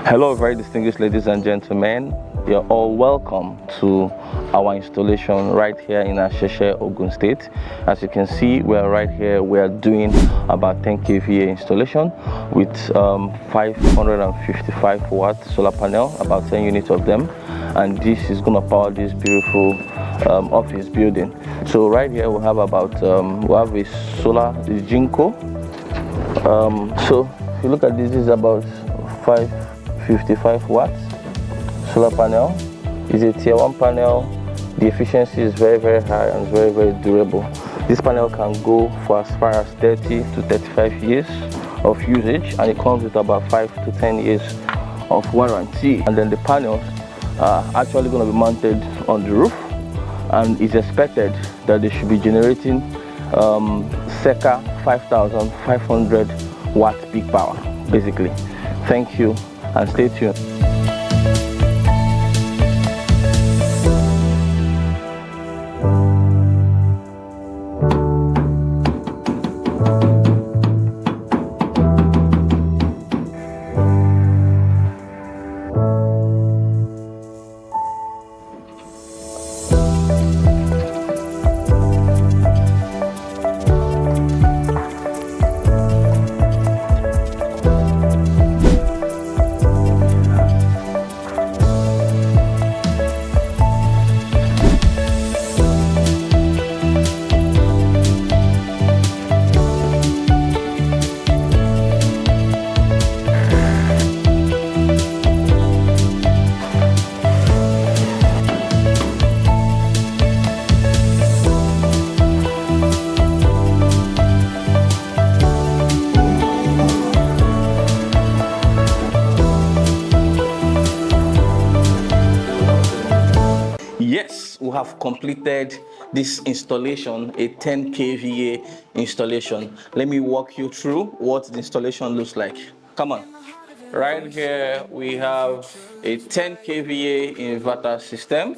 Hello, very distinguished ladies and gentlemen. You're all welcome to our installation right here in Asheshe, Ogun State. As you can see, we are right here. We are doing about 10 kVA installation with 555 watt solar panel, about 10 units of them, and this is going to power this beautiful office building. So right here we have about we have a solar Jinko. So if you look at this is about 555 watts solar panel. It's a tier 1 panel. The efficiency is very high and very durable. This panel can go for as far as 30 to 35 years of usage, and it comes with about 5 to 10 years of warranty. And then the panels are actually going to be mounted on the roof, and it's expected that they should be generating circa 5,500 watt peak power basically. Thank you and stay tuned. Yes, we have completed this installation, a 10 kVA installation. Let me walk you through what the installation looks like. Come on. Right here we have a 10 kVA inverter system,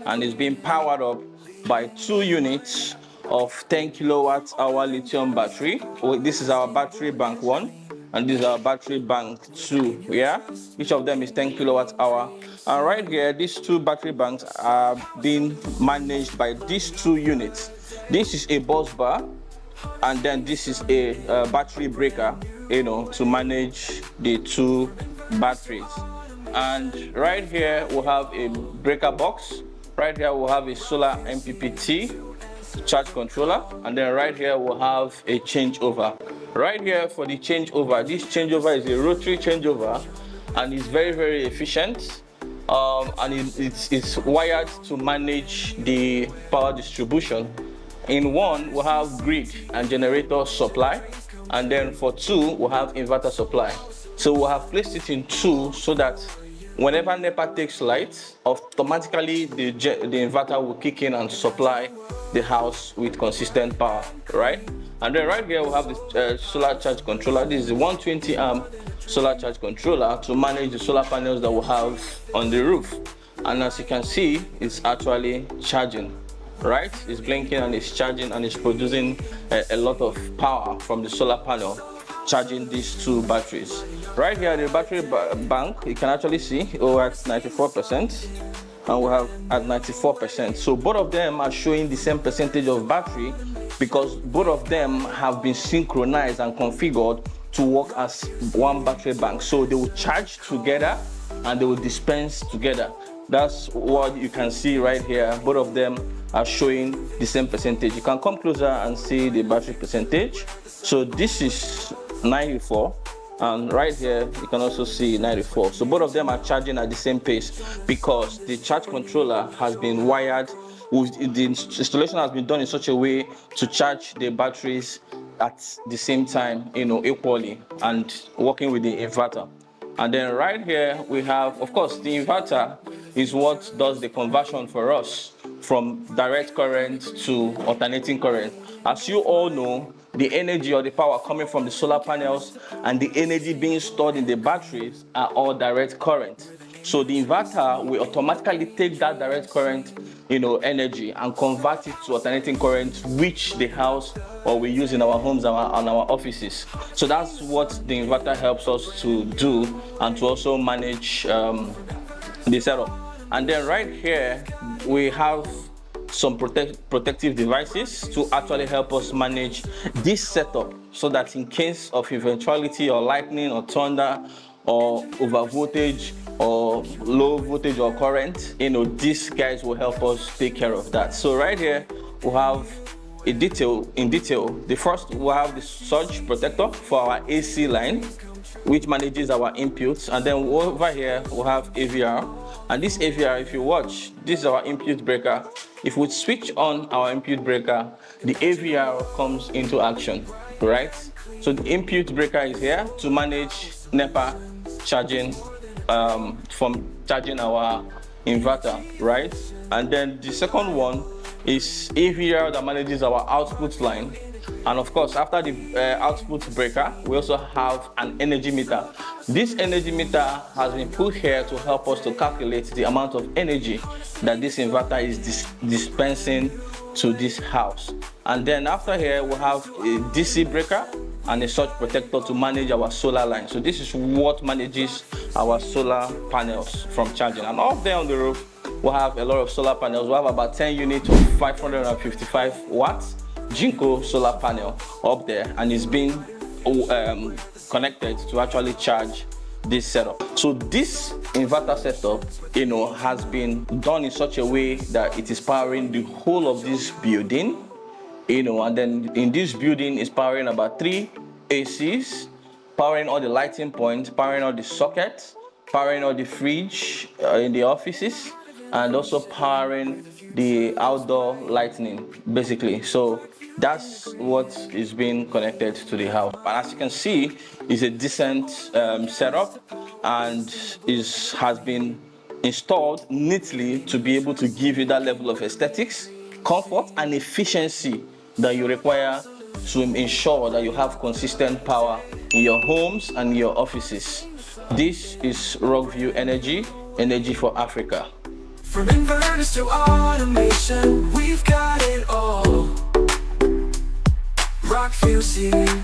and it's being powered up by 2 units of 10 kilowatt hour lithium battery. This is our battery bank 1, and this is our battery bank 2. Yeah, each of them is 10 kilowatt hour. And right here, these 2 battery banks are being managed by these 2 units. This is a bus bar, and then this is a battery breaker, to manage the 2 batteries. And right here we have a breaker box. Right here we'll have a solar MPPT charge controller, and then right here we'll have a changeover. Right here for the changeover, this changeover is a rotary changeover, and it's very efficient. And it's wired to manage the power distribution. In 1 we have grid and generator supply, and then for 2 we have inverter supply. So we have placed it in 2 so that whenever NEPA takes light, automatically the inverter will kick in and supply the house with consistent power, right? And then right here we have the solar charge controller. This is a 120 amp solar charge controller to manage the solar panels that we have on the roof. And as you can see, it's actually charging, right? It's blinking and it's charging, and it's producing a lot of power from the solar panel, charging these 2 batteries. Right here, the battery bank, you can actually see we're at 94%, and we have at 94%. So both of them are showing the same percentage of battery, because both of them have been synchronized and configured to work as 1 battery bank. So they will charge together and they will dispense together. That's what you can see right here. Both of them are showing the same percentage. You can come closer and see the battery percentage. So this is 94, and right here you can also see 94. So both of them are charging at the same pace, because the charge controller has been wired the installation has been done in such a way to charge the batteries at the same time, equally, and working with the inverter. And then right here we have, of course, the inverter is what does the conversion for us from direct current to alternating current. As you all know, the energy or the power coming from the solar panels and the energy being stored in the batteries are all direct current. So the inverter will automatically take that direct current, energy and convert it to alternating current, which the house or we use in our homes and our offices. So that's what the inverter helps us to do, and to also manage the setup. And then right here we have some protective devices to actually help us manage this setup, so that in case of eventuality or lightning or thunder or over voltage or low voltage or current, these guys will help us take care of that. So right here we have in detail. The first, we have the surge protector for our AC line, which manages our inputs, and then over here we have AVR. And this AVR, if you watch, this is our input breaker. If we switch on our input breaker, the AVR comes into action, right? So the input breaker is here to manage NEPA charging, from charging our inverter, right? And then the second one is AVR that manages our output line. And of course, after the output breaker, we also have an energy meter. This energy meter has been put here to help us to calculate the amount of energy that this inverter is dispensing to this house. And then after here, we have a DC breaker and a surge protector to manage our solar line. So this is what manages our solar panels from charging. And up there on the roof, we have a lot of solar panels. We have about 10 units of 555 watts Jinko solar panel up there, and it's being connected to actually charge this setup. So this inverter setup, has been done in such a way that it is powering the whole of this building, and then in this building is powering about 3 ACs, powering all the lighting points, powering all the sockets, powering all the fridge in the offices, and also powering the outdoor lighting, basically. So that's what is being connected to the house. And as you can see, it's a decent setup, and has been installed neatly to be able to give you that level of aesthetics, comfort, and efficiency that you require to ensure that you have consistent power in your homes and your offices. This is Rockview Energy for Africa. From inverters to automation, we've got it all. Rockview series.